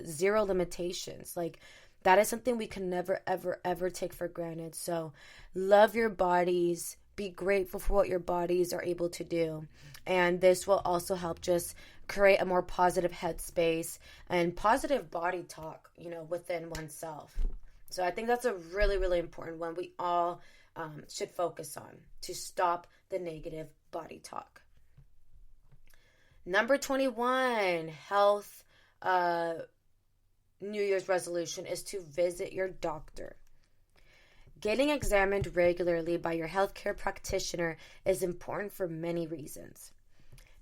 zero limitations. Like, that is something we can never ever take for granted. So love your bodies, be grateful for what your bodies are able to do, and this will also help just create a more positive headspace and positive body talk, you know, within oneself. So I think that's a really, really important one we all should focus on to stop the negative body talk. Number 21, health New Year's resolution is to visit your doctor. Getting examined regularly by your healthcare practitioner is important for many reasons.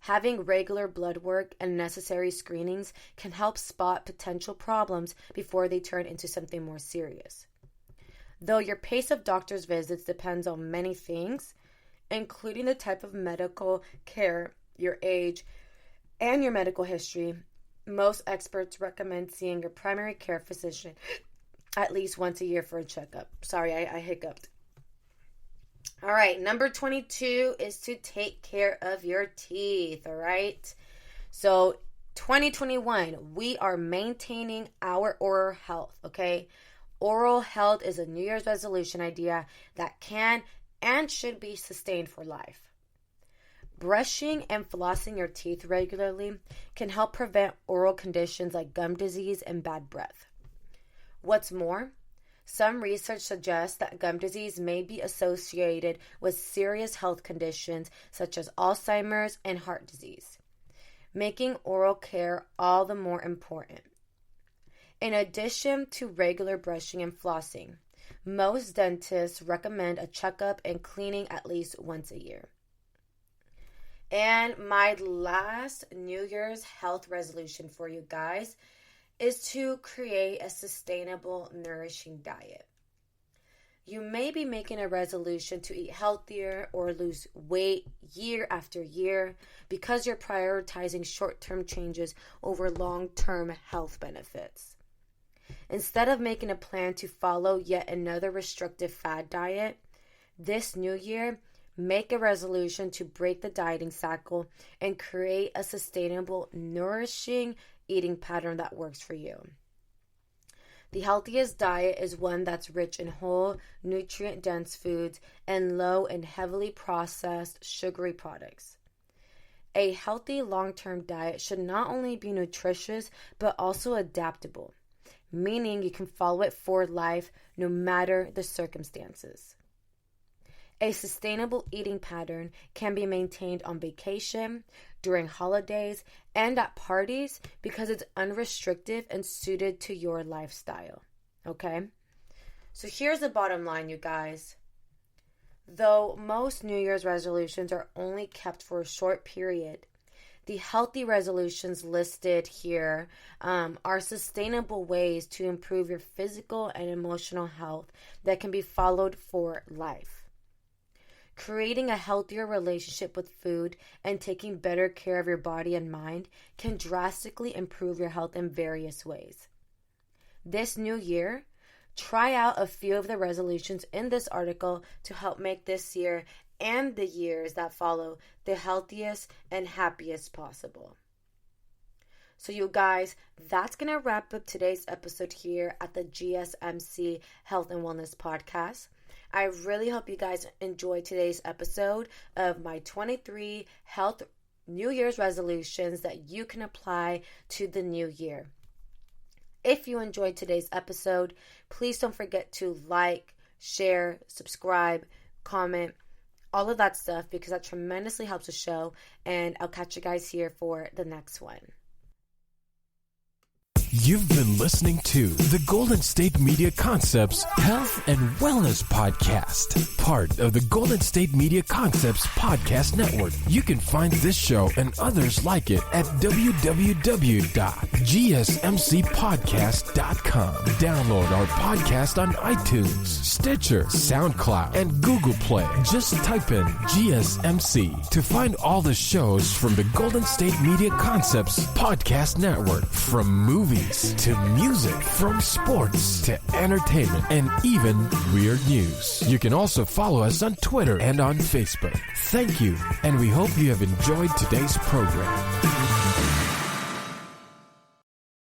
Having regular blood work and necessary screenings can help spot potential problems before they turn into something more serious. Though your pace of doctor's visits depends on many things, including the type of medical care, your age, and your medical history, most experts recommend seeing your primary care physician at least once a year for a checkup. Sorry, I hiccuped. All right, number 22 is to take care of your teeth, all right? So 2021, we are maintaining our oral health, okay? Oral health is a New Year's resolution idea that can and should be sustained for life. Brushing and flossing your teeth regularly can help prevent oral conditions like gum disease and bad breath. What's more, some research suggests that gum disease may be associated with serious health conditions such as Alzheimer's and heart disease, making oral care all the more important. In addition to regular brushing and flossing, most dentists recommend a checkup and cleaning at least once a year. And my last New Year's health resolution for you guys is to create a sustainable, nourishing diet. You may be making a resolution to eat healthier or lose weight year after year because you're prioritizing short-term changes over long-term health benefits. Instead of making a plan to follow yet another restrictive fad diet, this new year, Make a resolution to break the dieting cycle and create a sustainable, nourishing eating pattern that works for you. The healthiest diet is one that's rich in whole, nutrient-dense foods and low in heavily processed, sugary products. A healthy long-term diet should not only be nutritious, but also adaptable, meaning you can follow it for life no matter the circumstances. A sustainable eating pattern can be maintained on vacation, during holidays, and at parties because it's unrestricted and suited to your lifestyle. Okay? So here's the bottom line, you guys. Though most New Year's resolutions are only kept for a short period, the healthy resolutions listed here are sustainable ways to improve your physical and emotional health that can be followed for life. Creating a healthier relationship with food and taking better care of your body and mind can drastically improve your health in various ways. This new year, try out a few of the resolutions in this article to help make this year and the years that follow the healthiest and happiest possible. So you guys, that's going to wrap up today's episode here at the GSMC Health and Wellness Podcast. I really hope you guys enjoyed today's episode of my 23 health New Year's resolutions that you can apply to the new year. If you enjoyed today's episode, please don't forget to like, share, subscribe, comment, all of that stuff because that tremendously helps the show. And I'll catch you guys here for the next one. You've been listening to the Golden State Media Concepts Health and Wellness Podcast, part of the Golden State Media Concepts Podcast Network. You can find this show and others like it at www.gsmcpodcast.com. Download our podcast on iTunes, Stitcher, SoundCloud, and Google Play. Just type in GSMC to find all the shows from the Golden State Media Concepts Podcast Network, from movies to music, from sports to entertainment, and even weird news. You can also follow us on Twitter and on Facebook. Thank you, and we hope you have enjoyed today's program.